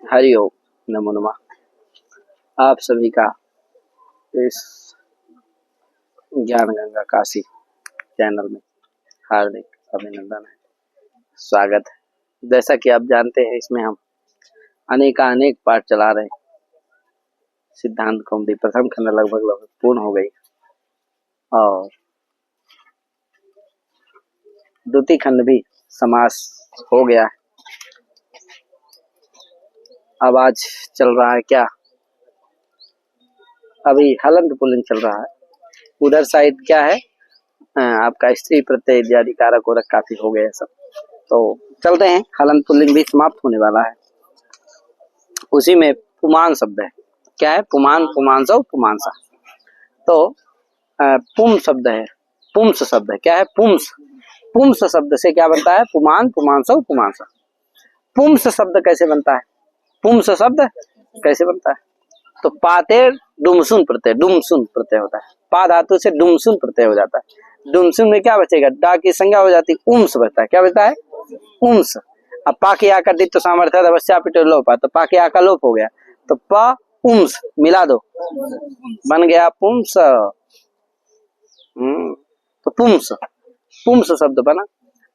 हरिओम नमो नमः। आप सभी का इस ज्ञान गंगा काशी चैनल में हार्दिक अभिनंदन है, स्वागत है। जैसा कि आप जानते हैं, इसमें हम अनेक पाठ चला रहे हैं। सिद्धांत कौमुदी प्रथम खंड लगभग पूर्ण हो गई और द्वितीय खंड भी समास हो गया है। अब आज चल रहा है क्या, अभी हलंत पुल्लिंग चल रहा है। उधर साइड क्या है, आपका स्त्री प्रत्यय इत्यादि कारक और काफी हो गए सब, तो चलते हैं। हलंत पुल्लिंग भी समाप्त होने वाला है। उसी में पुमान शब्द है। क्या है? पुमान, पुमांसव, पुमांसा। तो पुम शब्द है, पुंस शब्द है। क्या है? पुंस। पुंस शब्द से क्या बनता है? पुमान, पुमांसव, पुमांसा। पुंस शब्द कैसे बनता है? पुंस शब्द कैसे बनता है? तो पाते डुमसुन प्रत्यय, डुमसुन प्रत्यय होता है। पा धातु से डुमसुन प्रत्यय हो जाता है। डुमसुन में क्या बचेगा? डा की संज्ञा हो जाती, उम्स बचता है। क्या बचता है? उम्स। अब पा के आ का दित्व सामर्थ्य अवश्य पिट लोप, तो पा के आ का लोप हो गया, तो प उम्स मिला दो, बन गया पुंस। तो पुंस, पुंस शब्द बना।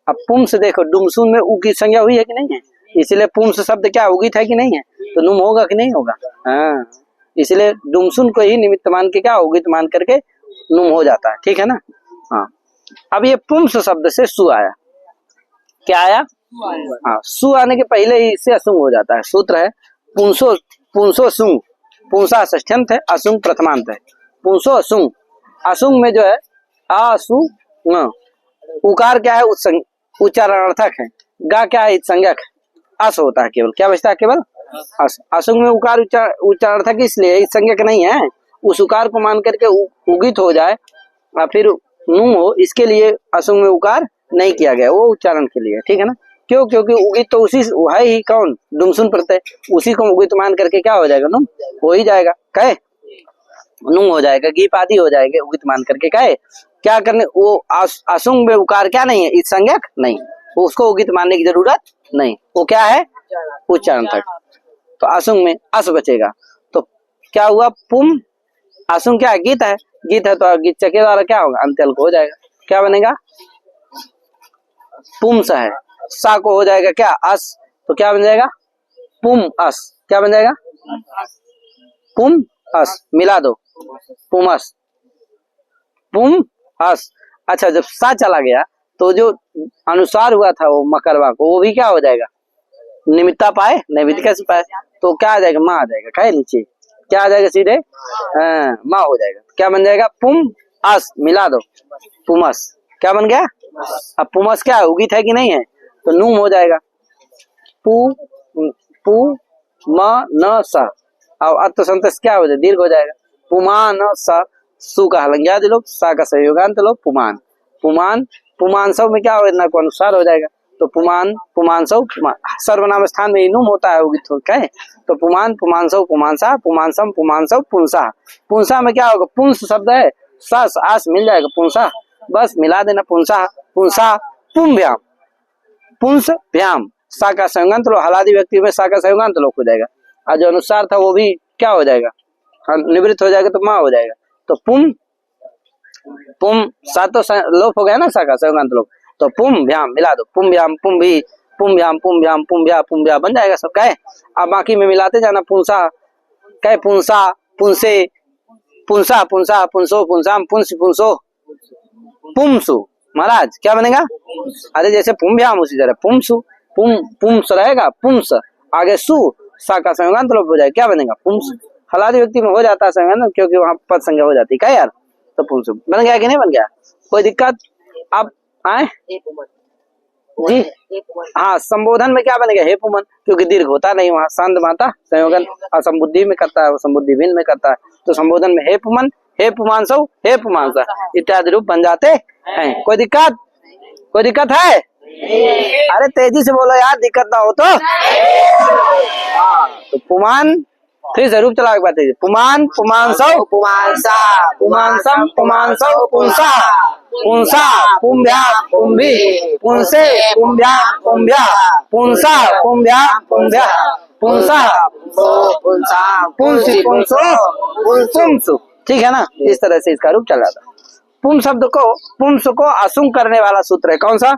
अब पुंस देखो, डुमसुन में उ की संज्ञा हुई है कि नहीं है? इसलिए पुंस शब्द क्या उगित है कि नहीं है? तो नुम होगा कि नहीं होगा? हाँ, इसलिए डुमसुन को ही निमित्त मान के क्या उगित मान करके नुम हो जाता है। ठीक है ना? हाँ। अब ये पुंस शब्द से सु आया। क्या आया? हाँ, सु आने के पहले ही इससे असुंग हो जाता है। सूत्र है पुंसो, पुंसो सुंग। पुंसा षष्ठ्यंत है, असुंग प्रथमांत है। पुंसो असुंग। असुंग में जो है आसु न, उकार क्या है? उच्चारणार्थक है। गा क्या है? संज्ञक है। अस होता है केवल। क्या बचता है? केवल अस। असुंग में उकार उच्चारणार्थक इसलिए संज्ञक नहीं है। उस उकार को मान करके उगित हो जाए और फिर नुम हो, इसके लिए असुंग में उकार नहीं किया गया, वो उच्चारण के लिए। ठीक है ना? क्यों? क्योंकि उगित तो उसी है ही, कौन? डुमसुन प्रत्यय। उसी को उगित मान करके क्या हो जाएगा? नुम हो ही जाएगा। कहे नुम हो जाएगा, गीप आदि हो जाएंगे उगित मान करके। कहे क्या करने? वो असुंग में उकार क्या नहीं है? इस संज्ञक नहीं, वो उसको उगित मानने की जरूरत नहीं। वो क्या है? उच्चारण तक। तो असुंग में अस बचेगा। तो क्या हुआ? पुम। असुंग क्या है? गीत है। गीत है तो गीत के द्वारा क्या होगा? अंत्यल को हो जाएगा। क्या बनेगा? पुम्स है। सा को हो जाएगा क्या? अस। तो क्या बन जाएगा? पुम अस। क्या बन जाएगा? पुम अस। मिला दो, पुमस, पुम अस। अच्छा, जब सा चला गया तो जो अनुसार हुआ था वो मकरवा को, वो भी क्या हो जाएगा? निमित्ता पाए, नैमित कैसे पाए? तो क्या आ जाएगा? माँ आ जाएगा। क्या नीचे क्या आ जाएगा? सीधे माँ हो जाएगा। क्या बन जाएगा? पुम अस। मिला दो, पुमस। क्या बन गया? अब पुमस क्या है? उगित है कि नहीं है? तो नूम हो जाएगा। पु पु म न सा। अब अत संतस क्या हो जाएगा? दीर्घ हो जाएगा। पुमान सा। सु का हलंग्या दिलो, सा का संयोगांत लो, पुमान। पुमान, पुमानसव में क्या होगा? को अनुसार हो जाएगा। तो पुमान, पुमानसव, सर्वनाम स्थान में नुम होता है उगित होता है। तो पुमान, पुमानसव, पुमानसा, पुमानसम, पुमानसव, पुंसा। पुंसा में क्या होगा? पुंस शब्द है, सस आस मिल जाएगा, पुंसा। बस मिला देना, पुंसा, पुंसा, पुंभ्याम, पुंस भ्याम। सा का संयोगांत लो, हलादि व्यक्ति में सा का संयोगांत लोक हो जाएगा। और जो अनुसार था वो भी क्या हो जाएगा? निवृत्त हो जाएगा, तो माँ हो जाएगा। तो पुम, पुम सा तो लोप हो गया ना, सा का संयोगांत लोक। तो पुम भ्याम मिला दो, पुम भ्याम, पुम भी, पुम भ्याम, पुम भ्याम, पुम भ्या, पुम भ्या बन जाएगा सब। कहे अब बाकी में मिलाते जाना। पुंसा, कहे पुंसा, पुंसे, पुंसा, पुंसा, पुंसो, पुंसाम, पुंस, पुंसो, पुमसु। महाराज क्या बनेगा? अरे जैसे पुम भ्याम उसी तरह पुमसु। पुम, पुम्स रहेगा, पुम्स आगे सु, सा का संयोगांत लोप हो जाएगा। क्या बनेगा? पुम्स। हलादि व्यक्ति में हो जाता है संयोगांत, क्योंकि वहां पद संज्ञा हो जाती है। क्या यार? तो पुंस बन गया कि नहीं बन गया? कोई दिक्कत? अब आए जी? हाँ, संबोधन में क्या बनेगा? हे पुमन, क्योंकि दीर्घ होता नहीं वहां। शांत माता संयोगन असंबुद्धि में करता है, वो संबुद्धि भिन्न में करता है। तो संबोधन में हे पुमन, हे पुमांसव, हे पुमांसा इत्यादि रूप बन जाते हैं। कोई दिक्कत? कोई दिक्कत है? अरे तेजी से बोलो यार, दिक्कत ना हो तो। तो पुमान, फिर जरूर चला एक बात है। पुमान, पुमांसव, पुमांसा, पुमांसम, पुमांसव, पुंसा, पुंसा, पुंभ्या, पुंभी, पुंसे, पुंभ्या, पुंभ्या, पुंसा, पुंभ्या, पुंभ्या, पुंसा पुंसी पुंसो पुंसु। ठीक है ना, इस तरह से इसका रूप चल जाता है। पुम शब्द को पुंस को असुंग करने वाला सूत्र है कौन सा?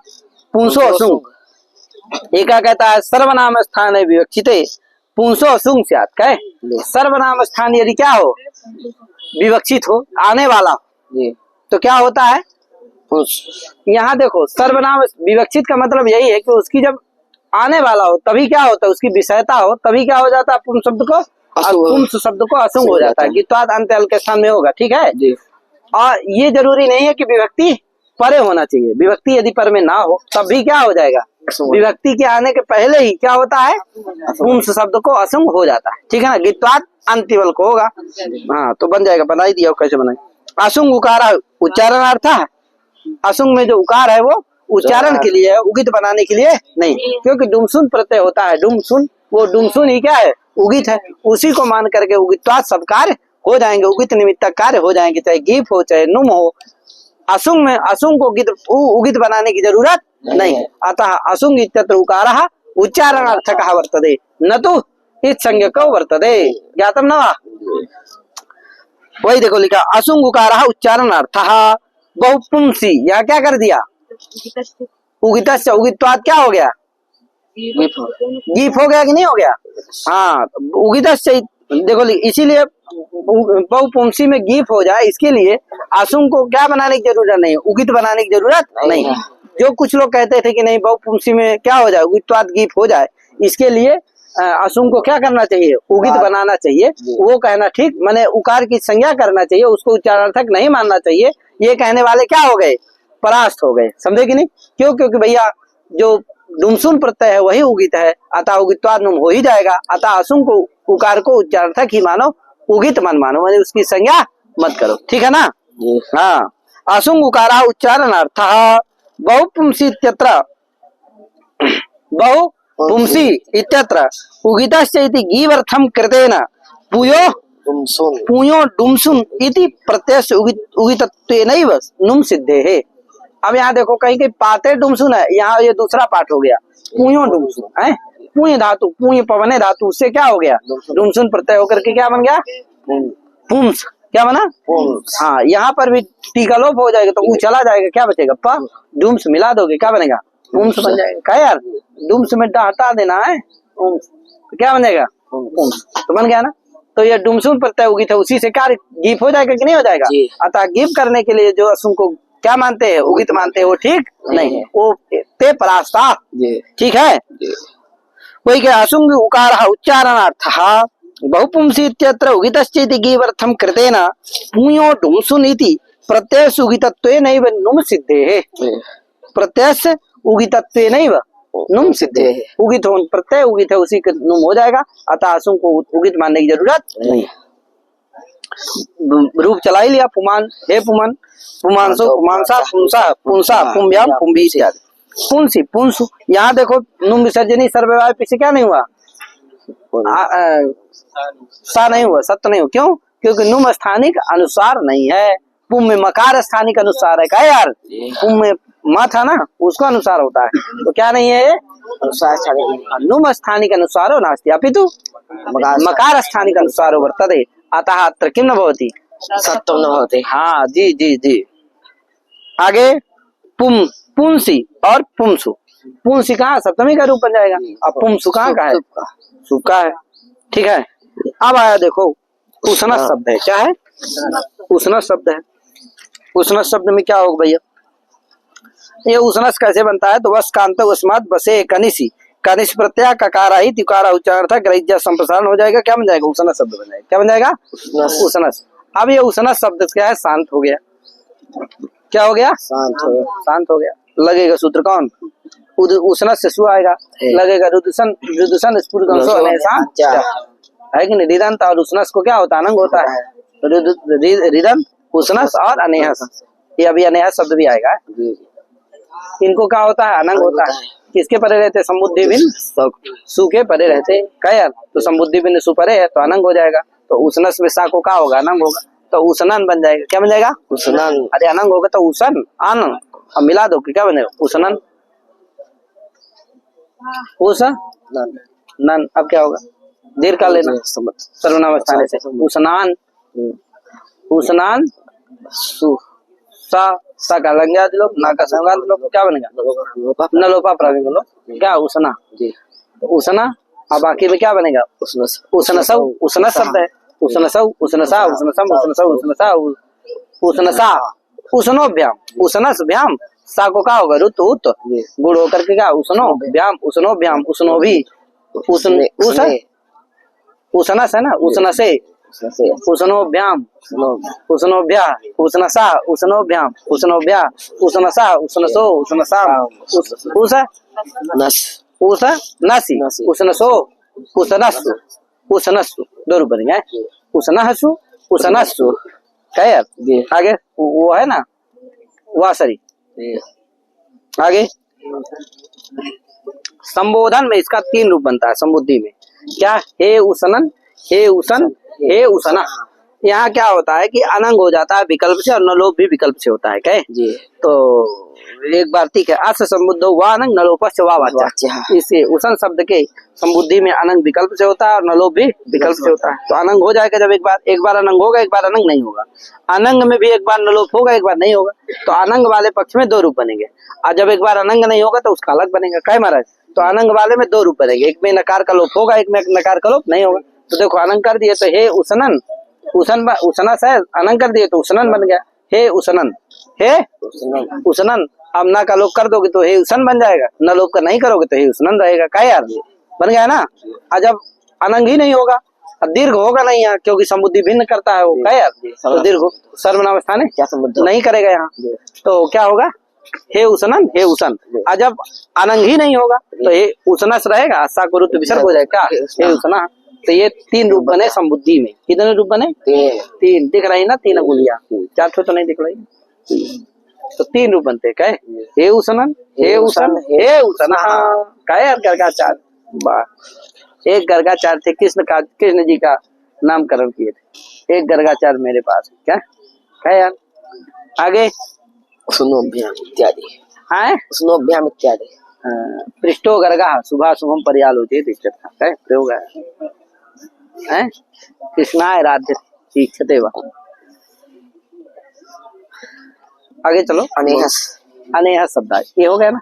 पुंसो असुंग। ये क्या कहता है? सर्वनाम स्थान है विवक्षिते पुंसो असुंग स्यात्। कहे सर्वनाम स्थान यदि क्या हो? विवक्षित हो, आने वाला, तो क्या होता है? यहाँ देखो सर्वनाम विवक्षित का मतलब यही है कि उसकी जब आने वाला हो तभी क्या होता है? उसकी विषयता हो तभी क्या हो जाता है? पुम शब्द को पुंस शब्द को असुंग हो जाता है। गित्वाद अंत अल के स्थान में होगा। ठीक है जी। और ये जरूरी नहीं है कि विभक्ति परे होना चाहिए। विभक्ति यदि पर में ना हो तब भी क्या हो जाएगा? विभक्ति के आने के पहले ही क्या होता है? पुंस शब्द को असुंग हो जाता है। ठीक है ना, गित्वाद अंतिवल को होगा। हाँ तो बन जाएगा। बना ही दिया, कैसे बनाए? असुंग उकार उच्चारणार्थ। असुंग में जो उकार है वो उच्चारण के लिए है, उगित बनाने के लिए नहीं, क्योंकि डुमसुन प्रत्यय होता है। डुमसुन, वो डुमसुन ही क्या है? उगित है। उसी को मान करके उगित्वाद सब कार्य हो जाएंगे, उगित निमित्तक कार्य हो जाएंगे, चाहे गीप हो चाहे नुम हो। असुंग में असुंग को उगित बनाने की जरूरत नहीं। अतः असुंग इत्यत्र उकारः उच्चारणार्थकः वर्तते न तो इस संज्ञको वर्तते। ज्ञातम न वा? वही देखो लिखा असुंग उकारः उच्चारणार्थः बहुपुंसी। यहाँ क्या कर दिया? उगितस्य। उगित्वाद क्या हो गया? गीप हो गया कि नहीं हो गया? हाँ, उगितस्य देखो इसीलिए बहुपुंसी में गीप हो जाए इसके लिए असुंग को क्या बनाने की जरूरत नहीं है? उगित बनाने की जरूरत नहीं है। जो कुछ लोग कहते थे कि नहीं बहुपुंसी में क्या हो जाए? उगित्वाद गीप हो जाए, इसके लिए असुंग को क्या करना चाहिए? उगित बनाना चाहिए। वो कहना ठीक, माने उकार की संज्ञा करना चाहिए, उसको उच्चारार्थक नहीं मानना चाहिए। ये कहने वाले क्या हो गए? परास्त हो गए। समझे कि नहीं? क्यों? क्योंकि भैया जो डुमसुन प्रत्यय है वही उगित है, अतः उगित्वाद नुम हो ही जाएगा। अतः असुंग को उकार को उच्चारार्थक ही मानो, उगित मन मानो, माने उसकी संज्ञा मत करो। ठीक है ना? हाँ, असुंग उकारा उच्चारणार्थः बहुपुंसी इत्यत्र बहुपुंसी इत्यत्र उगितस्य इति गीवर्थम कृतेन पुयो डुमसुन इति प्रत्यय उगितत्वेनैव नुम सिद्धेः। अब यहाँ देखो कहीं कहीं पाते डुमसुन है, यहाँ ये दूसरा पाठ हो गया पुयो डुमसुन है। पुण्य धातु, पुण्य पवने धातु, उससे क्या हो गया? डुमसुन प्रत्यय होकर के क्या बन गया? पुंस। क्या बना? हाँ, यहाँ पर भी टीका लोप हो जाएगा तो ऊ चला जाएगा, क्या बचेगा? प डुम्स मिला दोगे क्या बनेगा? पुंस बन जाएगा। क्या यार, डुम्स में हटा देना है, तो क्या बनेगा? पुंस। तो बन गया ना। तो ये डुमसुन प्रत्यय उगित है, उसी से कार्य गीप हो जाएगा कि नहीं हो जाएगा? अतः गीप करने के लिए जो असुंग को क्या मानते हैं? उगित मानते हैं, वो ठीक नहीं है, वो ते परास्ता। ठीक है, वही क्या असुंग उकारः उच्चारणार्थः बहुपुंसी इत्यत्र उगितश्चेति गीवर्थम कृतेन पुयो डुमसुन इति प्रत्यय उगितत्वेनैव नुम सिद्धेः। प्रत्यय उगितत्वेनैव नुम सिद्धेः। उगित हो, प्रत्यय उगित है, उसी के नुम हो जाएगा। अतः असुंग को उगित मानने की जरूरत नहीं। रूप चला ही लिया। पुमान, हे पुमन, पुमांसु, पुमांसा, पुंसा, पुंसा, पुम्याम, पुम्भी इत्यादि। पुंसी, पुंसु। यहाँ देखो नुम विसर्जनी सर्वव्यय पीछे क्या नहीं हुआ? सा नहीं हुआ, सत्य नहीं हुआ। क्यों? क्योंकि नुम स्थानिक अनुसार नहीं है। पुम में मकार स्थानिक अनुसार है। क्या यार? पुम में मा था ना, उसको अनुसार होता है, तो क्या नहीं है? नुम स्थानिक अनुसारो नास्ति अपितु मकार स्थानिक अनुसारो वर्तते। अतः अत्र किम न भवति? सत्वं न भवति। हाँ जी जी जी। आगे पुम, पुंसी और पुंसु। पुंसी कहाँ? सप्तमी का रूप बन जाएगा। अब पुंसु कहाँ का है? सुख का है। ठीक है, अब आया देखो उष्ण शब्द है। क्या है? उष्ण शब्द है। उष्ण शब्द में क्या होगा भैया? ये उष्णस कैसे बनता है? तो वस कांत उस्मात बसे कनिसी, कनिश प्रत्यय ककारा ही तिकारा उच्चारण ग्रहिज्य संप्रसारण हो जाएगा। क्या बन जाएगा? उष्ण शब्द बन जाएगा। क्या बन जाएगा? उष्णस। अब ये उष्ण शब्द क्या है? शांत हो गया। क्या हो गया? शांत हो गया। शांत हो गया। लगेगा सूत्र कौन? उष्ण से सु आएगा, लगेगा रुदुषण, रुदुषण है कि नहीं? रिदंत और उष्णस को क्या होता है? अनंग होता है। रिदंत, उष्णस और अनेहस। ये अभी अनेहस शब्द भी आएगा। इनको क्या होता है? अनंग होता है। किसके परे रहते? समुद्धि बिन सु के परे रहते। क्या? तो समुद्धि बिन सु परे है तो अनंग हो जाएगा। तो उष्णस में सा को क्या होगा? अनंग होगा, तो उष्णन बन जाएगा। क्या बन जाएगा? उष्णन। अरे अनंग होगा तो उष्ण आनंद, अब मिला दो क्या बनेगा? उष्णन, उष्ण नन। अब क्या होगा, दीर्घ कर लेना सर्वनाम स्थान से। उसनान, उसनान सु सा का लग गया लोग, ना का संगात लोग, क्या बनेगा नलोपा प्राणी बोलो क्या, उसना। उसना, अब बाकी में क्या बनेगा, उसनसौ, उसनस शब्द है, उसनसौ, उसनसा, उसनसम, उसनसौ, उसनसा, उसनसा, उसनोभ्याम, उसनसभ्याम, सा को क्या होगा रुत उत, गुड़ होकर के क्या उसनो भ्याम, उसनोभ्याम, उसनो भी, उसन उस उसनस है ना, उसनसे, उसनोभ्याम, उसनोभ्या, उसनसा, उसनोभ्याम, उसनोभ्या, उसनसा, उसनसो, उसनसाम, उस नस उस नसी, उसनसो, उसनसु, उसनसु, दो रूप बनेंगे, उसनहसु, उसनसु, क्या यार। आगे वो है ना वासरी। आगे संबोधन में इसका 3 रूप बनता है संबुद्धि में, क्या, हे उसनन, हे उसन, हे उसना। यहाँ क्या होता है कि अनंग हो जाता है विकल्प से, और नलोप भी विकल्प से होता है, क्या जी। तो एक बार ठीक है, अस संबुद्धो वा अनंग नलोपश्च वा वाच्य। इसे उसन शब्द के संबुद्धि में अनंग विकल्प से होता है और नलोप भी विकल्प से होता है। तो अनंग हो जाएगा जब एक बार अनंग होगा, एक बार अनंग नहीं होगा। अनंग में भी एक बार नलोप होगा, एक बार नहीं होगा। तो अनंग वाले पक्ष में 2 रूप बनेंगे, और जब एक बार अनंग नहीं होगा तो उसका अलग बनेगा, क्या महाराज। तो अनंग वाले में 2 रूप बनेंगे, एक में नकार का लोप होगा, एक में नकार का लोप नहीं होगा। तो देखो अनंग कर दिए तो हे उसनन, उसना से अनंग कर दिए तो उसनन बन गया, हे उसनन, हे उसनन। अब ना का लोप कर दोगे तो हे उसन बन जाएगा, न लोप का नहीं करोगे तो हे उसनन रहेगा, क्या यार बन गया ना। और जब अनंग ही नहीं होगा, दीर्घ होगा नहीं यहाँ, क्योंकि संबुद्धि भिन्न करता है वो, क्या यार। तो दीर्घ सर्वनाम स्थान है क्या संबुद्धि नहीं करेगा यहाँ, तो क्या होगा, हे उसनन, हे उसन। और जब अनंग ही नहीं होगा तो हे उसनस रहेगा, आशा को रुत विसर्ग हो जाएगा, क्या हे उसना। तो ये 3 रूप बने संबुद्धि में। कितने रूप बने, 3 दिख रही ना, 3 अंगुलियां, 4 तो नहीं दिख रही, तो 3 रूप बनते, क्या हे उसनन, हे उसन, हे उसना, क्या यार गर्गाचार। एक गर्गाचार थे, कृष्ण जी का नामकरण किए थे, एक गर्गाचार मेरे पास है, क्या यार। आगे स्नोभ्याम इत्यादि, हाँ स्नोभ्याम इत्यादि। पृष्ठो गर्गा शुभा शुभम पर्यालो प्रयोग है, कृष्णाय राध्य इच्छते वा। आगे चलो, अनेहस, अनेहस शब्द है, ये हो गया ना।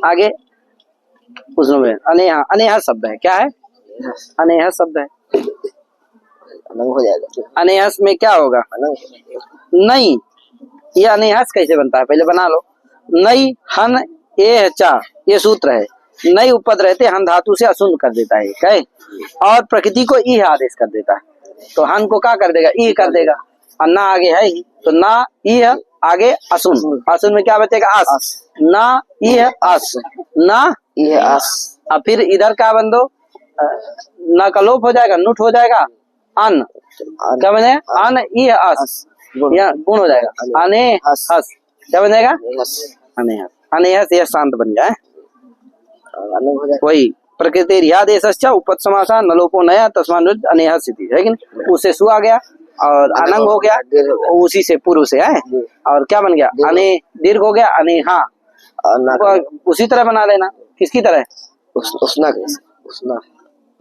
आगे उसमें अनेहा, अनेहस शब्द है, क्या है, अनेहस शब्द है, अनंग हो जाएगा। अनेहस में क्या होगा, नहीं, ये अनेहस कैसे बनता है पहले बना लो। नई हन ए चा, ये सूत्र है। नई उपद रहते हन धातु से अशुद्ध कर देता है, क्या, और प्रकृति को ई आदेश कर देता है। तो हन को क्या कर देगा, ई कर देगा, और ना आगे है ही, तो ना ई आगे अशुन, अशुन में क्या बचेगा, अस, ना ई अस, ना ये अस। और फिर इधर क्या बन दो, ना का लोप हो जाएगा, नुट हो जाएगा, अन, क्या बने, अन ई अस, या गुण हो जाएगा, अने हस, क्या बन जाएगा, अनेहस, अनेहस यह शांत बन जाए, वही प्रकृति आदेश उपद समासा नलोपो नया तस्मान अनेहस है कि नहीं, उससे सु आ गया और अनंग हो गया, उसी से पूर्व से है, और क्या बन गया, अने दीर्घ हो गया, अनेहा, उसी तरह बना लेना, किसकी तरह, उसना,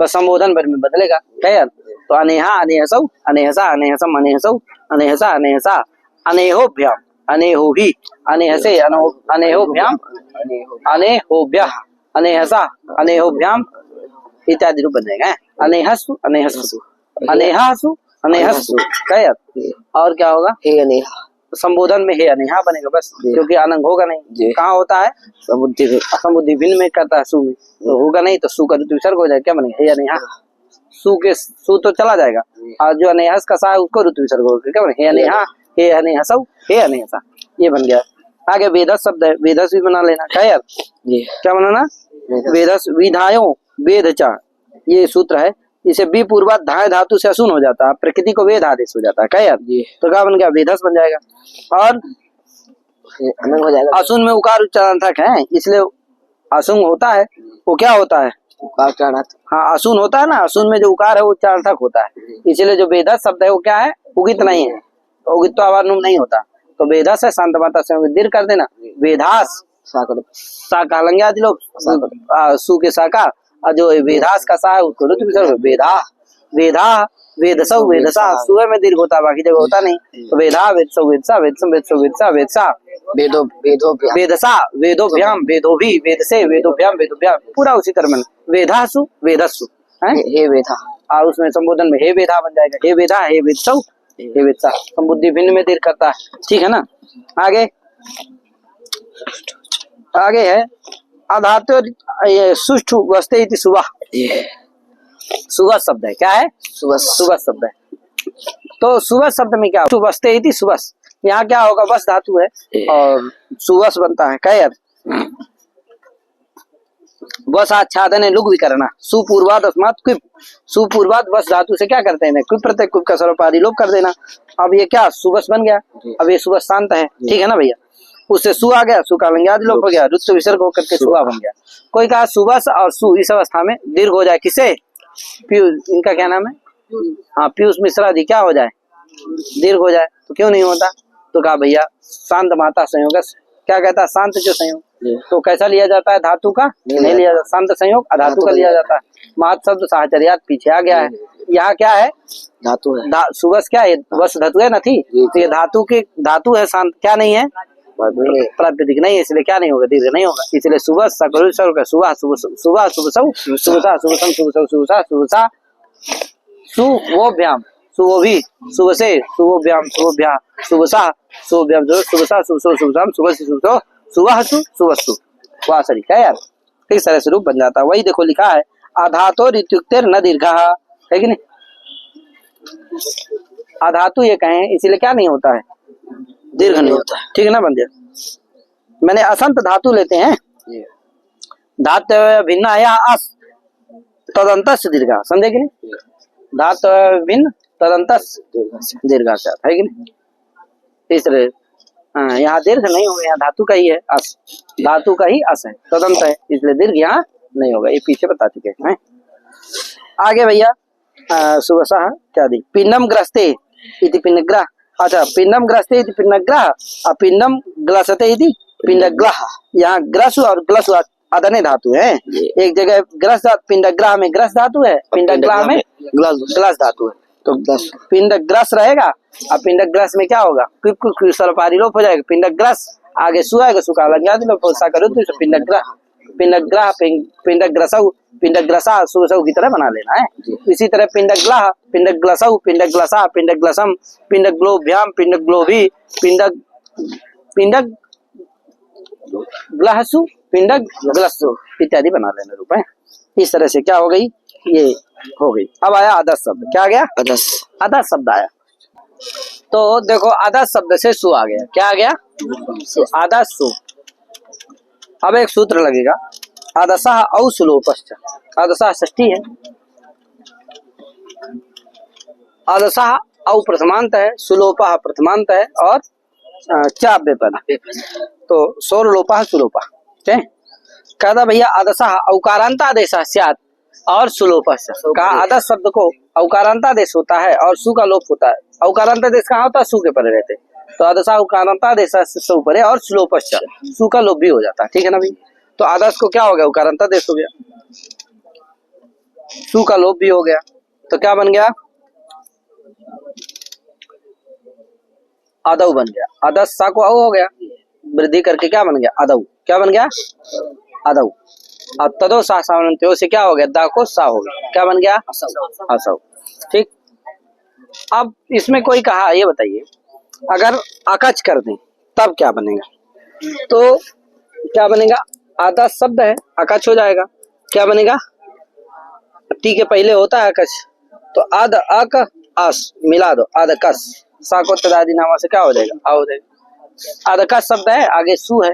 बस संबोधन में बदलेगा, क्या यार। तो अनेहा, अनेहसौ, अनेहसा, अनेहसम, अनेहसौ, अनेहसा, अनेहसा, अनेहोभ्याम, अनेहोहि, अनेहसे, अनेहोभ्याम, अनेहोभ्यः, अनेहसा, अनेहोभ्याम इत्यादि रूप बनेगा। अनेहसु, अनेहसु, अनेहासु, अनेहसु, क्या यार। और क्या होगा, हे अनेहा, संबोधन में हे अनेहा बनेगा बस, क्योंकि अनंग होगा नहीं। कहाँ होता है, समुद्धि भिन्न में करता है, सु में, तो होगा नहीं, तो सु का ऋतु विसर्ग हो जाएगा, क्या बनेगा, हे अनेहा। सु तो चला जाएगा, और जो अनेहस का सा है उसको ऋतु विसर्ग होगा, क्या बनेगा, हे अनेहा, हे अनेहसौ, हे अनेहसा, ये बन गया। आगे वेदस शब्द है, वेदस भी बना लेना, क्या यार, क्या बनाना, वेदस, विधायो वेदचा, ये सूत्र है, इसे बी पूर्वात धाय धातु से अशुन हो जाता है, प्रकृति को वेद आदेश हो जाता है, क्या यार। तो क्या बन गया, वेदस बन जाएगा, और अनंग हो जाएगा। अशुन में उकार उच्चारणक है, इसलिए अशुन होता है, वो क्या होता है, हाँ अशुन होता है ना, अशुन में जो उकार है वो उच्चारणक होता है, इसलिए जो वेदस शब्द है वो क्या है, उगित नहीं है, तो उगित तो आवाज नहीं होता, तो वेदस है, शांत माता से दीर्घ कर देना, वेदास, साका लंग्या दिलो, सु के साकार, और जो वेदास का सा है उसको रुत विसर्ग वेदा वेदा वेदसौ वेदसा सुबह में दीर्घ होता है, बाकी जगह होता नहीं। तो वेदा वेदसौ वेदसा वेदसम वेदसौ वेदसा वेदसा वेदो वेदो वेदसा वेदोभ्याम वेदोभी वेदसे वेदोभ्याम वेदोभ्याम पूरा उसी तरह में वेदासु वेदस्सु है। हे वेदा और उसमें संबोधन में हे वेदा बन जाएगा, हे वेदा हे वेदसौ हे वेदसा, संबुद्धि भिन्न में दीर्घ करता है, ठीक है ना। आगे आगे है अधातु ये सुष्ठु वस्ते इति सुबह, सुबह शब्द है, क्या है सुबह सुबह शब्द है। तो सुबह शब्द में क्या वस्ते इति सुबह, यहाँ क्या होगा बस धातु है और सुबह बनता है, क्या बस आच्छादन है लुग विकरणा सुपूर्वाद अस्मात् क्विप, सुपूर्वाद बस धातु से क्या करते हैं क्विप प्रत्यय क्विप का स्वरूप आदि लोप कर देना। अब ये क्या सुबह बन गया, अब ये सुबह शांत है, ठीक है ना भैया। उससे सु आ गया, सु का लंग आदि लोप हो गया, रुत्व विसर्ग होकर के सुबह बन गया। कोई कहा सुबह और सु इस अवस्था में दीर्घ हो जाए, किसे पीयूष, इनका क्या नाम है हाँ पीयूष मिश्रा जी, क्या हो जाए दीर्घ हो जाए, तो क्यों नहीं होता। तो कहा भैया शांत माता संयोग, क्या कहता है शांत जो संयोग, तो कैसा लिया जाता है धातु का नहीं लिया जाता, शांत संयोग अधातु का लिया जाता है। महत शब्द साहचर्यात पीछे आ गया है, यहाँ क्या है धातु है, सुबह क्या है बस धातु है ना थी, तो ये धातु की धातु है, शांत क्या नहीं है प्राप्तिक नहीं है, इसलिए क्या नहीं होगा दीर्घ नहीं होगा, इसलिए सुबह सुबह सुबह सुबह सुबह सुबह सुबह सुबह सुबह सुबह सुवोभ्याम सुवोभी सुबह से सुवोभ्याम सुवोभ्या सुबसा सुवोभ्याम सुबसा सुबसो सुबसाम सुबह से सुबसो सुबह सु सुबसु वाह सही क्या यार, इस तरह से रूप बन जाता है। वही देखो लिखा है अधातो इत्युक्तेर न दीर्घा है कि नहीं, अधातु ये कहें इसीलिए क्या नहीं होता है दीर्घ नहीं होता है, ठीक है ना बंदे। मैंने असंत धातु लेते हैं, धातु भिन्न या अस तदंत दीर्घा, समझे कि नहीं, धातु भिन्न तदंत दीर्घा से है कि नहीं, इस तरह यहाँ दीर्घ नहीं होगा, यहाँ धातु का ही है अस, धातु का ही अस है, तदंत है, इसलिए दीर्घ यहाँ नहीं होगा, ये पीछे बता चुके हैं। आगे भैया सुबह क्या दी पिंडम ग्रस्ते इति पिंडग्रह, अच्छा पिंडम ग्रस्ते इति पिंडग्रह और पिंडम ग्लसते इति पिंडग्रह, यहाँ ग्रस और ग्लस अदने धातु है, एक जगह ग्रस पिंडग्रह में ग्रस धातु है, पिंडग्रह में ग्लस धातु है, तो पिंडग्रस रहेगा और पिंडग्रस में क्या होगा स्वरपारिलोप हो जाएगा, पिंडग्रस आगे सु आएगा, सुखा लग जाती तो पिंडग्रह पिंडग्रह पिंडग्रसौ पिंडग्रसा सुसौ की तरह बना लेना है। इसी तरह पिंडग्लह पिंडग्लसौ पिंडग्लसा पिंडग्लसम पिंडग्लोभ्याम पिंडग्लोभी पिंडग पिंडग ग्लहसु पिंडग ग्लसु इत्यादि बना लेना रूप है। इस तरह से क्या हो गई ये हो गई। अब आया आदर्श शब्द, क्या आ गया आदर्श शब्द आया। तो देखो आदर्श शब्द से सु आ गया, क्या आ गया आदर्श सु। अब एक सूत्र लगेगा आदर्शः औ सुलोपश्च, आदर्शः षष्ठी है, आदर्शः औ प्रथमांत है, सुलोपः प्रथमांत है और क्या व्यापन, तो सौरलोपः सुलोपः, ठीक है। कहता भैया आदर्शः औकारांतादेशः स्यात् और सुलोपश्च, कहा आदर्श शब्द को औकारांतादेश होता है और सु का लोप होता है। औकारांतादेश कहाँ होता है सु के परे रहते, तो आदर्शः औकारांतादेश से ऊपर है और सुलोपश्च सु का लोप भी हो जाता है, ठीक है ना भाई। तो आदर्श को क्या हो गया उकारांतादेश हो गया, सु का लोप भी हो गया, तो क्या बन गया अदौ बन गया। आदर्श सा को औ हो गया, वृद्धि करके क्या बन गया अदौ, क्या बन गया अदौ। अब तदो सा सावनत्यो से क्या हो गया दा को सा हो गया, क्या बन गया असौ, ठीक। अब इसमें कोई कहा ये बताइए अगर अकच कर दें तब क्या बनेगा, तो क्या बनेगा आदर्श शब्द है अकच हो जाएगा, क्या बनेगा टी के पहले होता है अकच, तो आद अक अस मिला दो आदकस सा को तदादि नामा से क्या हो जाएगा आ हो जाएगा। आदकस शब्द है आगे सु है।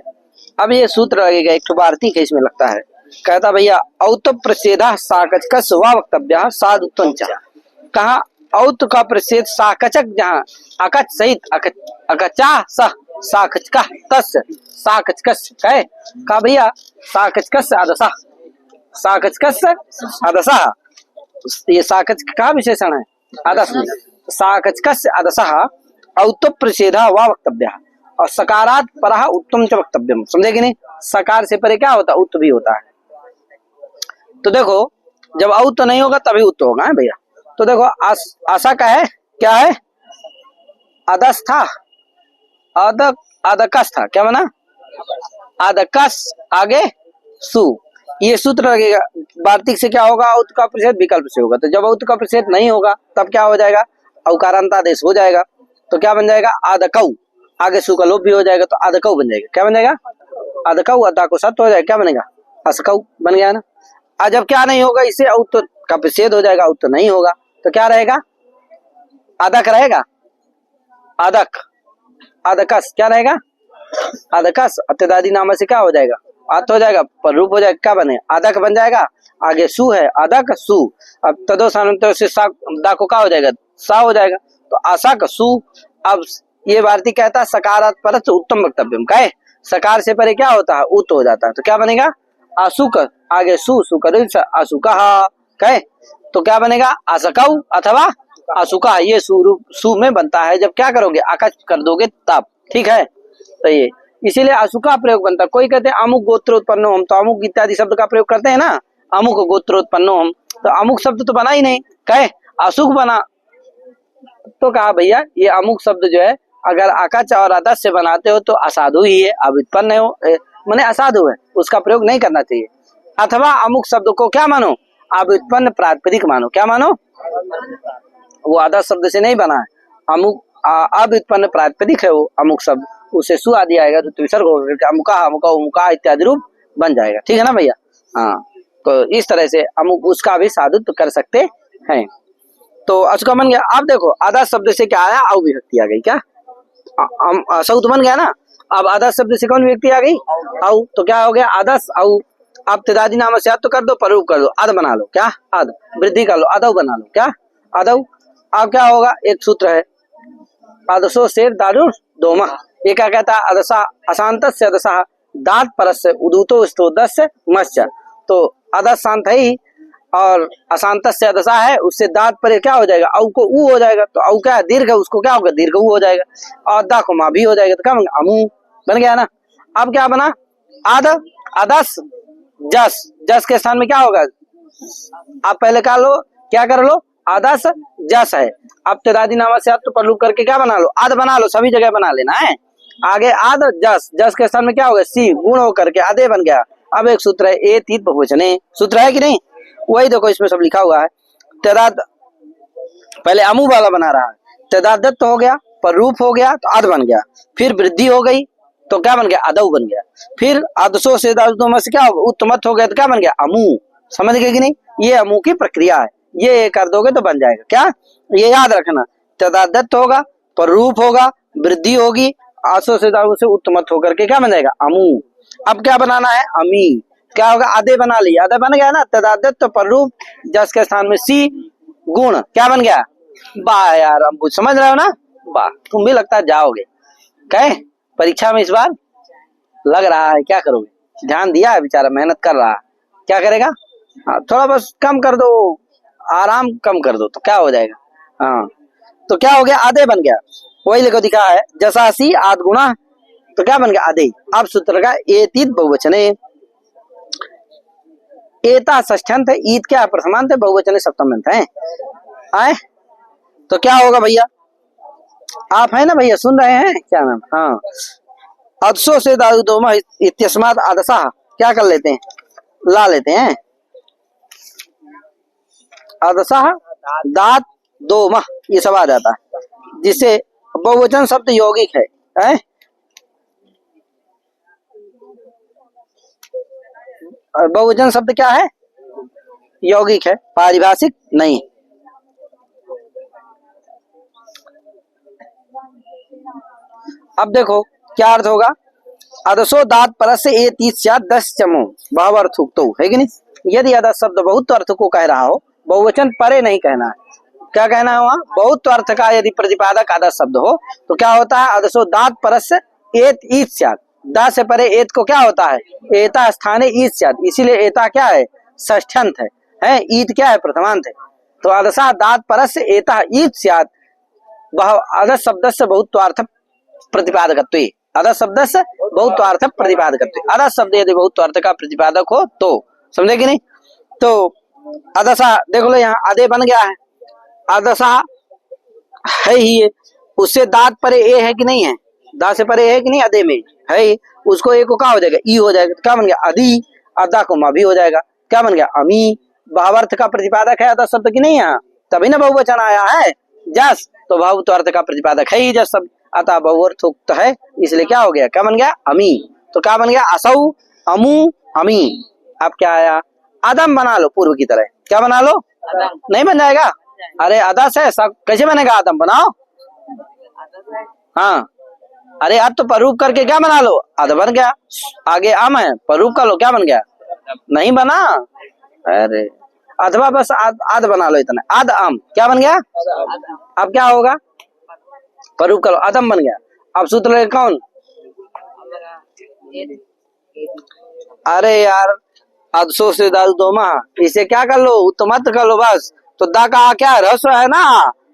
अब ये सूत्र लगेगा एक वार्तिक है इसमें लगता है, कहता भैया औत प्रसेदा साकचकस व वक्तव्य साधुत्वंच, कहा औत का प्रसेद साकचक जहाँ अकच सहित अकचा सह साकचका तस साकचकस है, कहा भैया साकचकस आदसा साकचकस आदसा, ये साकच का विशेषण है आदस में, साकचकस आदसा औत प्रसेदा व वक्तव्य और सकारात परः उत्तम च वक्तव्यम, समझे कि नहीं, सकार से परे क्या होता है उत्त भी होता है। तो देखो जब औ तो नहीं होगा तभी उत होगा है भैया। तो देखो आशा का है क्या है, अदस था, अदक अदकस था, क्या बना, अदकस आगे सु, ये सूत्र लगेगा। वार्तिक से क्या होगा, औत का प्रतिषेध विकल्प से होगा। तो जब औत का प्रतिषेध नहीं होगा तब क्या हो जाएगा, औकारांतादेश हो जाएगा। तो क्या बन जाएगा, आदकऊ, आगे सु का लोप भी हो जाएगा तो आदकऊ बन जाएगा। क्या बन जाएगा, आदकऊ, अदा को सत्य हो जाएगा, क्या बनेगा, असकऊ बन गया ना। आज जब क्या नहीं होगा, इसे औत का प्रतिषेध हो जाएगा, औत नहीं होगा तो क्या रहेगा, अदक रहेगा, अदक, अदकस क्या रहेगा, अदकस, अत्यदादी नाम से क्या हो जाएगा, अत हो जाएगा, पर रूप हो जाएगा, क्या बने, अदक बन जाएगा, आगे सु है, अदक सु, अब तदोसानंतर से सा दा को क्या हो जाएगा, सा हो जाएगा, तो आशा का सु। अब ये भारती कहता है सकारात परत उत्तम वक्तव्यम, कहे सकार से परे क्या होता है, उत हो जाता है, तो क्या बनेगा, आसुक, आगे सु, सुकर आसुका, कहे तो क्या बनेगा, आसकऊ अथवा आसुका, ये सु में बनता है जब क्या करोगे, आकाश कर दोगे तब, ठीक है। तो ये इसीलिए आसुका प्रयोग बनता है। कोई कहते हैं अमुक गोत्रोत्पन्नो हम, तो अमुक इत्यादि शब्द का प्रयोग करते हैं ना, अमुक गोत्रोत्पन्नो हम, तो अमुक शब्द तो बना ही नहीं, कहे असुख बना। तो कहा भैया ये अमुक शब्द जो है अगर आकाच और आदस से बनाते हो तो असाधु ही है, अव्युत्पन्न हो, माने असाधु है, उसका प्रयोग नहीं करना चाहिए। अथवा अमुक शब्द को क्या मानो, अव्युत्पन्न प्रातिपदिक मानो, क्या मानो, वो आदर्श शब्द से नहीं बना है, अमुक अव्युत्पन्न प्रातिपदिक है वो अमुक शब्द, उसे सु आदि आएगा तो विसर्ग होगा, अमुका अमुका उमुका इत्यादि रूप बन जाएगा, ठीक है ना भैया। हाँ, तो इस तरह से अमुक उसका भी साधुत्व कर सकते हैं। तो असुका बन गया। अब देखो आदर्श शब्द से क्या आया, औ विभक्ति आ गई, क्या सऊत बन गया ना। अब आदर्श शब्द से कौन विभक्ति आ गई, औ, तो क्या हो गया, आदर्श औ। अब तिदादी नाम से तो कर दो, पर कर दो, अद बना लो, क्या अद, वृद्धि कर लो, अदव बना लो, क्या अदव। अब क्या होगा, एक सूत्र है, अदसो शेर दादुर दोमा, ये क्या कहता है, अदसा अशांत से अदसा दात परस्य उदूतो स्तोदस्य मत्स्य, तो अदस शांत है ही और अशांत से अदसा है, उससे दात पर क्या हो जाएगा, औ को ऊ हो जाएगा, तो औ क्या है, दीर्घ, उसको क्या होगा, दीर्घ ऊ हो जाएगा, और दा को मा भी हो जाएगा, तो क्या बन अमू बन गया ना। अब क्या बना, आद अदस जस, जस के स्थान में क्या होगा, आप पहले क्या लो, क्या कर लो, आदस जस है, अब तिदादी नामा से आप तो परलूप करके क्या बना लो, आद बना लो, सभी जगह बना लेना है। आगे आद जस, जस के स्थान में क्या होगा, सी गुण होकर के आदे बन गया। अब एक सूत्र है, ए तीत बहुवचने, सूत्र है कि नहीं, वही देखो इसमें सब लिखा हुआ है। तदाद पहले अमु वाला बना रहा है, तदादत्त हो गया, पर रूप हो गया तो अद बन गया, फिर वृद्धि हो गई तो क्या बन गया, अदव बन गया, फिर अदसो से से क्या होगा, उत्तमत हो गया तो क्या बन गया, अमू। समझ गए कि नहीं, ये अमू की प्रक्रिया है, ये कर दोगे तो बन जाएगा, क्या ये याद रखना, तदादत्त होगा, पर रूप होगा, वृद्धि होगी, आसो से उत्तमत होकर के क्या बन जाएगा, अमू। अब क्या बनाना है, अमी, क्या होगा, आधे बना लिया, आधे बन गया ना, तदादत्त पर रूप, जस के स्थान में सी गुण, क्या बन गया, वाह यार, अब समझ रहे हो ना, वाह, तुम भी लगता है जाओगे, कहे परीक्षा में इस बार लग रहा है, क्या करोगे, ध्यान दिया है बेचारा, मेहनत कर रहा है, क्या करेगा, हाँ थोड़ा बस कम कर दो, आराम कम कर दो तो क्या हो जाएगा। हाँ, तो क्या हो गया, आधे बन गया, वही लिखो दिखा है, जसासी आद गुणा, तो क्या बन गया, आधे। अब सूत्र का एतीत बहुवचने, एता षष्ठ्यंत है, ईद क्या है, प्रथमांत है, बहुवचने सप्तम्यंत है, आए तो क्या होगा भैया, आप है ना भैया, सुन रहे हैं, क्या नाम, हाँ, अदसो से दादु दोमा इत्यस्मात् आदसा, क्या कर लेते हैं, ला लेते हैं, अदसा दात दोमा, ये सब आ जाता है, जिससे बहुवचन शब्द यौगिक है? बहुवचन शब्द क्या है, यौगिक है, पारिभाषिक नहीं। अब देखो क्या अर्थ होगा, अदसो दात परस से ए 30 10 चमो भाव अर्थ उक्तो, है कि नहीं। यदि अदस शब्द बहुत अर्थ को कह रहा हो, बहुवचन परे नहीं कहना है, क्या कहना है वहाँ, बहुत अर्थ का यदि प्रतिपादक अदस शब्द हो तो क्या होता है, अदसो दात परस एत ईत स्यात्, दा से परे एत को क्या होता है, एता स्थाने ईत स्यात्, इसीलिए एता क्या है, षष्ठ्यंत है, ईत क्या है, प्रथमांत है। तो अदसा दात परस एता ईत स्यात्, अदस शब्द से बहुत्वार्थ प्रतिपादकत्व, अदस शब्द से बहुत्वार्थ प्रतिपादकत्व, अदस शब्द यदि बहुत्वार्थ का प्रतिपादक हो तो, समझे कि नहीं। तो अदशा देख लो यहाँ अदे बन गया है, अदशा है ही ये, उससे दांत परे ए है कि नहीं है, दांत से परे है कि नहीं, अदे में है ही, उसको ए को क्या हो जाएगा, ई हो जाएगा, तो क्या बन गया अदी, अदा को मा भी हो जाएगा, क्या बन गया अमी। भावार्थ का प्रतिपादक है अदस शब्द की नहीं यहाँ, तभी ना बहुवचन आया है जस, तो भाव तो अर्थ का प्रतिपादक है ही जस शब्द, अतः बहुअर्थ उक्त है, इसलिए क्या हो गया, क्या बन गया अमी। तो क्या बन गया असौ, अमू, अमी। अब क्या आया, आदम बना लो पूर्व की तरह, क्या बना लो, नहीं बन जाएगा, अरे अदस है सब, कैसे बनेगा आदम, बनाओ, हाँ, अरे अब तो परूप करके क्या बना लो, अद बन गया, आगे आम है, परूप कर लो, क्या बन गया, नहीं बना, अरे अथवा बस आद बना लो, इतना आद आम, क्या बन गया, अब क्या होगा, परूप करो, अदम बन गया। अब सूत्र लगे कौन, अरे यार अदसो से दादू दोमा, इसे क्या कर लो, उत्तमत कर लो बस, तो दा का क्या रस्व है ना,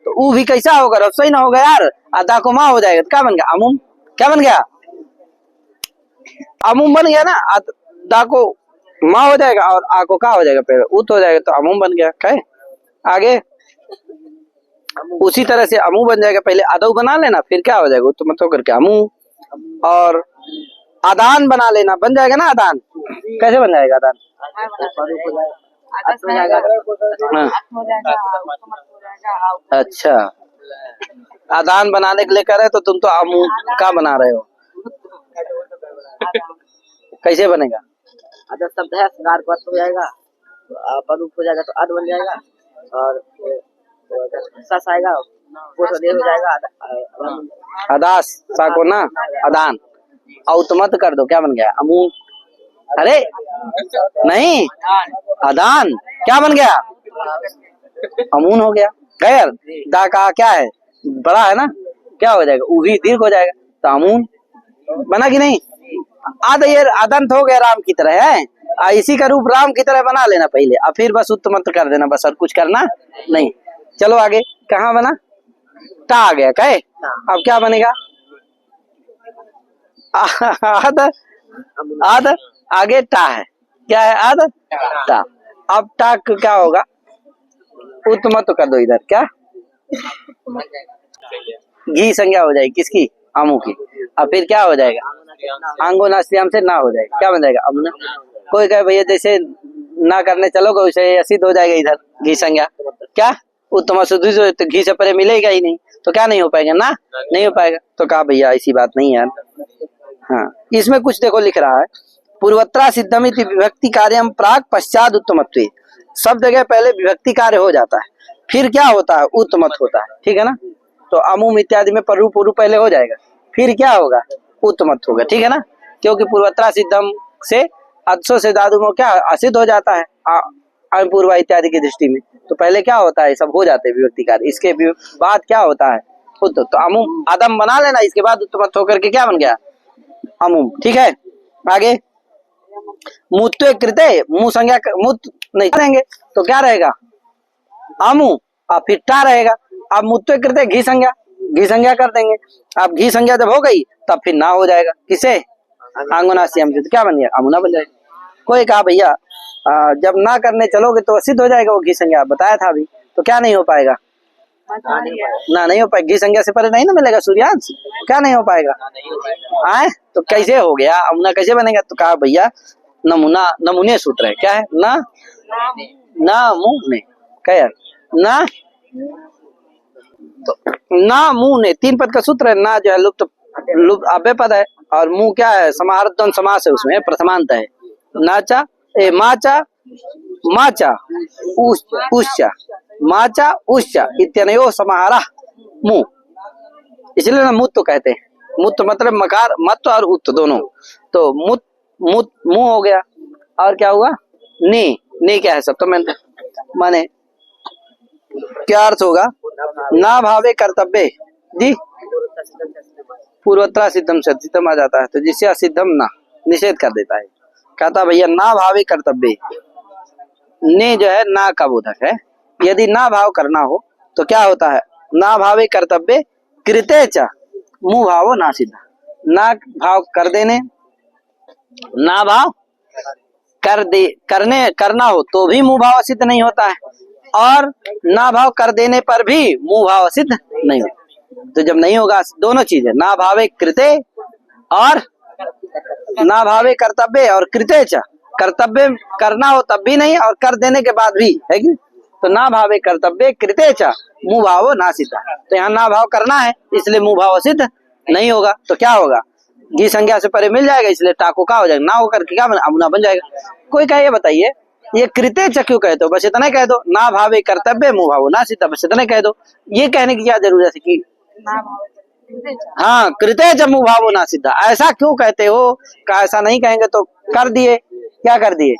तो ऊ भी कैसा होगा, रस्व ही ना होगा यार, अदा को माँ हो जाएगा, तो क्या बन गया अमुम, क्या बन गया अमुम बन गया ना, दा को माँ हो जाएगा और आ को क्या हो जाएगा, पेड़ उत हो जाएगा, तो अमुम बन गया, कहे आगे उसी तरह से अमू बन जाएगा, पहले अदऊ बना लेना, फिर क्या हो जाएगा उत्तमत होकर के अमू, और आदान बना लेना, बन जाएगा ना आदान, कैसे बन जाएगा आदान, हाँ। अच्छा आदान बनाने के लिए करे तो तुम तो अमू का बना रहे हो, कैसे बनेगा, अदर शब्द है सिंगार को हो जाएगा, परूप हो जाएगा तो अद बन जाएगा, और सस आएगा वो तो दे हो जाएगा, अदास सा को ना अदान, और उत्तमत कर दो, क्या बन गया अमू, अरे नहीं अदान, क्या बन गया अमून हो गया, गैर दा का क्या है बड़ा है ना, क्या हो जाएगा उभी दीर्घ हो जाएगा, तो अमून बना कि नहीं, आद ये अदंत हो गया राम की तरह है, इसी का रूप राम की तरह बना लेना पहले, और फिर बस उत्तमत कर देना, बस और कुछ करना नहीं। चलो आगे कहाँ बना, टा आ गया, कहे अब क्या बनेगा आद, आद आगे टा है, क्या है आद टा, अब टा क्या होगा, उत्तमत कर दो इधर, क्या घी संज्ञा हो जाएगी किसकी, अमू की, अब फिर क्या हो जाएगा आंगो नास्तियाम से ना हो जाएगा, क्या बन जाएगा अमुना। कोई कहे भैया जैसे ना करने चलोगे वैसे असिद्ध हो जाएगा इधर घी संज्ञा, क्या उत्तम शुद्धि, तो घी से परे मिलेगा ही नहीं, तो क्या नहीं हो पाएगा ना, नहीं हो पाएगा, तो कहा भैया ऐसी बात नहीं यार, हाँ इसमें कुछ देखो लिख रहा है, पूर्वत्रा सिद्धम इति विभक्ति कार्यम प्राक पश्चात उत्तमत्व, सब जगह पहले विभक्ति कार्य हो जाता है, फिर क्या होता है उत्तमत होता है, ठीक है ना, तो अमुम इत्यादि में परू पूर्व पहले हो जाएगा, फिर क्या होगा उत्तमत होगा, ठीक है ना, क्योंकि पूर्वत्रा सिद्धम से अदसो से दादू में क्या असिद्ध हो जाता है पूर्वा इत्यादि की दृष्टि में, तो पहले क्या होता है सब हो जाते हैं विभक्ति कार्य, इसके बाद क्या होता है उत्तम, तो अमुम आदम बना लेना, इसके बाद उत्तमत होकर के क्या बन गया अमुम, ठीक है। आगे मुत्व कृते, मुंह संज्ञा मुत नहीं करेंगे तो क्या रहेगा अमु, और फिर टा रहेगा, अब मुत्व कृते घी संज्ञा कर देंगे, अब घी संज्ञा जब हो गई तब फिर ना हो जाएगा, किसे आंगोनास्यम से, तो क्या बन गया अमुना बन जाएगा। कोई कहा भैया जब ना करने चलोगे तो असिद्ध हो जाएगा वो घी संज्ञा, बताया था अभी, तो क्या नहीं हो पाएगा ना, नहीं हो पाएगा, घी संज्ञा से पहले नहीं ना मिलेगा सूर्यांश, क्या नहीं हो पाएगा आए, तो कैसे हो गया अमुना, कैसे बनेगा, तो कहा भैया नमूना, नमूने सूत्र है, क्या है ना, ना मुंह ने क्या ना, तो ना मुंह ने तीन पद का सूत्र है, ना जो है लुप्त अव्यय पद है, और मुंह क्या है समाहार समास है, उसमें प्रथमांत है, नाचा ए माचा माचा उच्चा माचा उच्चा इत्यनयो समाहारा मुंह, इसलिए ना मुत तो कहते हैं, मुत मतलब मकार मत और उत दोनों, तो मुत मुत मुंह हो गया, और क्या हुआ ने क्या है सप्तम माने क्या अर्थ होगा, ना भावे कर्तव्य जी, पूर्वत्रा सिद्धम से सिद्धम आ जाता है, तो जिससे असिद्धम ना निषेध कर देता है, कहता भैया ना भावे कर्तव्य, ने जो है ना का बोधक है, यदि ना भाव करना हो तो क्या होता है, ना भावे कर्तव्य कृते च मुंह भावो ना सिद्ध, ना भाव कर देने, ना भाव करना हो तो भी मुंह भाव सिद्ध नहीं होता है, और ना भाव कर देने पर भी मुंह भाव सिद्ध नहीं होता। तो जब नहीं होगा दोनों चीजें, ना भावे कृते और ना भावे कर्तव्य और कृते च, कर्तव्य करना हो तब भी नहीं और कर देने के बाद भी, है कि? तो ना भावे कर्तव्य कृते च मुंह भाव ना सिद्ध। तो यहाँ ना भाव करना है इसलिए मुंह भाव सिद्ध नहीं होगा। तो क्या होगा, गी संज्ञा से परे मिल जाएगा, इसलिए टाको का हो जाएगा, ना होकर के क्या बना, अमुना बन जाएगा। कोई कहे ये बताइए ये कृते च क्यों कह दो, बस इतना कह दो, ना भावे कर्तव्य मुंह भाव ना सिद्ध, बस इतना कह दो। ये कहने की क्या जरूरत है कि हाँ कृते च मुंह भाव ना सिद्ध, ऐसा क्यों कहते हो? ऐसा नहीं कहेंगे तो कर दिए, क्या कर दिए,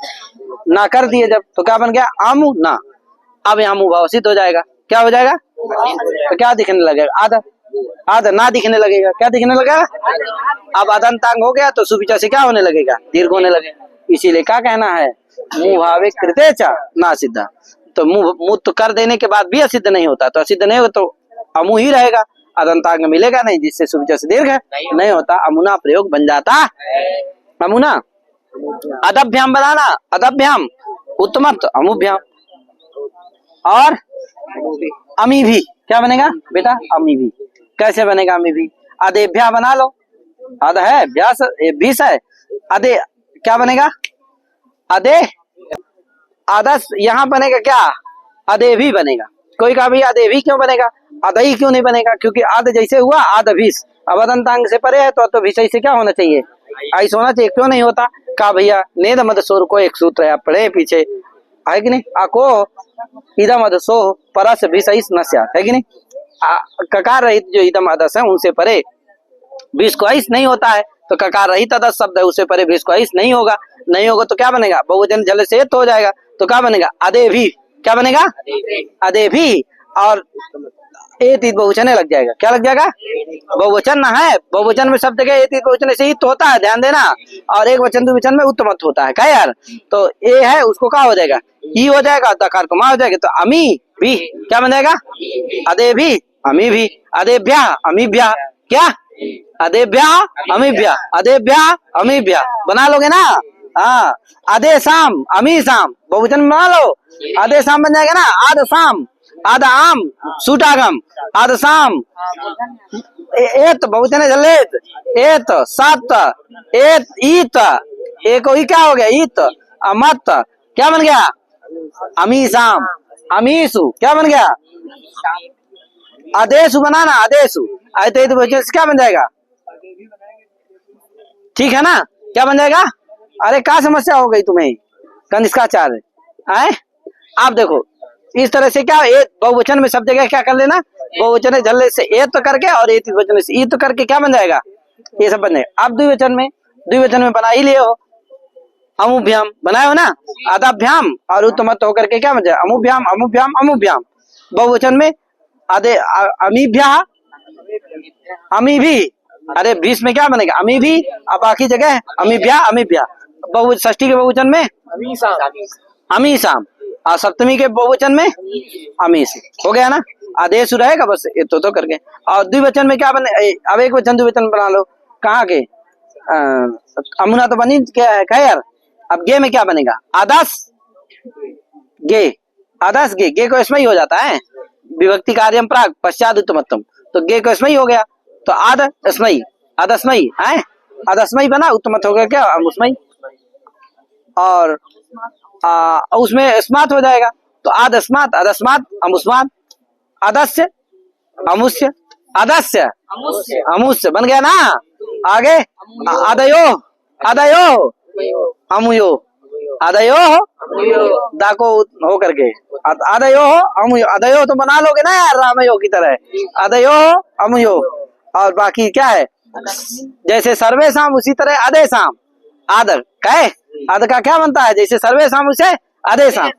ना कर दिए जब, तो क्या बन गया, आमू ना। अब यहाँ मुंह भाव सिद्ध हो जाएगा, क्या हो जाएगा, तो क्या दिखने लगेगा, आधा आधा ना दिखने लगेगा, क्या दिखने लगेगा, अब अदंतांग हो गया तो सुविचा से क्या होने लगेगा, दीर्घ होने लगेगा। इसीलिए क्या कहना है, मुंह भावे कृते च ना सिद्ध। तो मुंह तो कर देने के बाद भी असिद्ध नहीं होता, तो असिद्ध नहीं होगा तो अमु ही रहेगा, अदंतांग मिलेगा नहीं, जिससे सुविचा से दीर्घ नहीं होता, अमुना प्रयोग बन जाता। अमुना अदभ्याम बनाना, अदभ्याम उत्तमत्व अमुभ्याम, और अमी भी क्या बनेगा बेटा, अमी भी कैसे बनेगा, अमी भी अदेभ्या बना लो, अद है भ्यास बीस है, अदे क्या बनेगा, अदे आदस, यहाँ बनेगा क्या, अदे भी बनेगा। कोई कहा भैया अदे भी क्यों बनेगा, अदही क्यों नहीं बनेगा, क्योंकि आद जैसे हुआ आद भीस, अब अदंतांग से परे है तो भीष से क्या होना चाहिए, ऐसा होना चाहिए, क्यों नहीं होता। कहा भैया नेद मद सोर को एक सूत्र है, आप पढ़े पीछे है कि नहीं, आको इदम अदसो परस भीष नस्या, है कि नहीं, ककार रहित जो इदम अदस है उनसे परे भीष को ऐस नहीं होता है, तो ककार रहित अदस शब्द है उससे परे भीष को ऐस नहीं होगा, नहीं होगा तो क्या बनेगा, बहुवचन जल से तो हो जाएगा, तो क्या बनेगा, अदे भी, क्या बनेगा, अदे भी, और ए तीत बहुवचन लग जाएगा, क्या लग जाएगा, बहुवचन ना है, बहुवचन में शब्द के ए तीत बहुवचन से ही तो होता है, ध्यान देना, और एक वचन द्विवचन में उत्तमत होता है, क्या यार, तो ए है उसको क्या हो जाएगा, ही हो जाएगा, दकार को मा हो जाएगा, तो अमी भी क्या बन जाएगा, अदे भी अमी भी, अदेभ्या अमीभ्या, क्या अदेभ्या अमीभ्या, अदेभ्या अमीभ्या बना लोगे ना, हाँ अदे शाम अमी शाम बहुवचन बना लो, अदे शाम बन जाएगा ना, आद शाम आद आम सूटागम, आद शाम एत बहुवचन जलेत, एत सात एत ईत, एक ही क्या हो गया, ईत अमत क्या बन गया, अमीशाम अमीसु क्या बन गया, आदेशु बनाना, आदेशु आयते तो क्या बन जाएगा, ठीक है ना, क्या बन जाएगा। अरे क्या समस्या हो गई तुम्हें, कनिष्काचार्य आए, आप देखो इस तरह से क्या, एक बहुवचन में सब जगह क्या कर लेना, बहुवचन झल्ले से ए तो करके और ए वचन से ई तो करके क्या बन जाएगा, ये सब बन जाएगा। आप द्विवचन में बना ही लिए हो, अमुभ्याम बनाए हो ना, अदाभ्याम और उत्तमत्व होकर के क्या बन जाए, अमुभ्याम अमुभ्याम अमुभ्याम, बहुवचन में अदे अमीभ्या अमी भी, अरे बीस में क्या बनेगा, अमी भी, अब बाकी जगह अमीभ्या अमीभ्या, षष्ठी के बहुवचन में अमीशाम, और सप्तमी के बहुवचन में अमीश, हो गया ना, आदेश रहेगा बस ये तो करके। और द्विवचन में क्या बने, अब एक वचन द्विवचन बना लो, कहाँ के अमुना तो बनी क्या है यार, अब गे में क्या बनेगा, आदस गे, आदस गे, गे को इसमें ही हो जाता है, विभक्ति कार्यम प्राग पश्चात उत्तमत्तम, तो गे को इसमें ही हो गया, तो आद अस्मयी अदस्मयी है, अदस्मयी बना, उत्तमत हो गया क्या, अमुस्मयी, और उसमें स्मात हो जाएगा, तो आद अस्मात अदस्मात अमुस्मात, अदस्य अमुष्य अदस्य अमुष्य बन गया ना, आगे अदयो अदयो अमुयो, अदयो दाको हो करके अदयो अमुयो, अदयो तो बना लोगे ना यार रामयो की तरह, अदयो अमुयो, और बाकी क्या है, जैसे सर्वे शाम उसी तरह अदे शाम, आदर कहे आदर का क्या बनता है, जैसे सर्वे शाम उसे अदे शाम,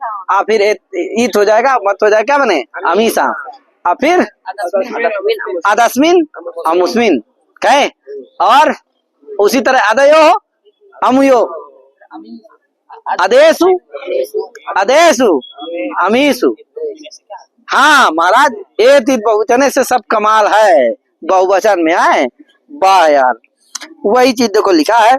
फिर ईत हो जाएगा, मत हो जाएगा, क्या बने अमी शाम, फिर अदस्मिन अमुस्मिन कहे, और उसी तरह अदयो अमुयो, अदेशु अदेशु अमीसु, हाँ महाराज ए तीत बहुवचन से सब कमाल है, बहुवचन में आए, वाह यार, वही चीज देखो लिखा है,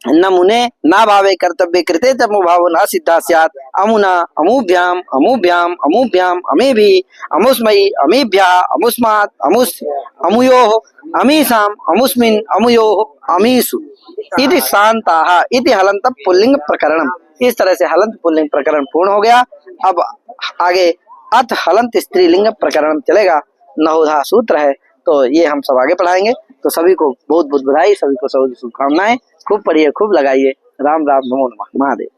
न मुने ना भावे कर्तव्य कृते तमो भावो न सिद्धा स्यात् अमुना अमुभ्याम अमुभ्याम अमुभ्याम अमेभि अमुस्मयि अमेभ्या अमुस्मात् अमुस् अमुयोः अमीसाम अमुस्मिन् अमुयोः अमीसु इति शांताः इति हलंत पुल्लिंग प्रकरणम। इस तरह से हलंत पुल्लिंग प्रकरण पूर्ण हो गया। अब आगे अथ हलंत स्त्रीलिंग प्रकरण चलेगा। नवोधा सूत्र है, तो ये हम सब आगे पढ़ाएंगे। तो सभी को बहुत बहुत बधाई, सभी को शुभकामनाएं। खूब पढ़िए, खूब लगाइए। राम राम, नमो नमः, महादेव।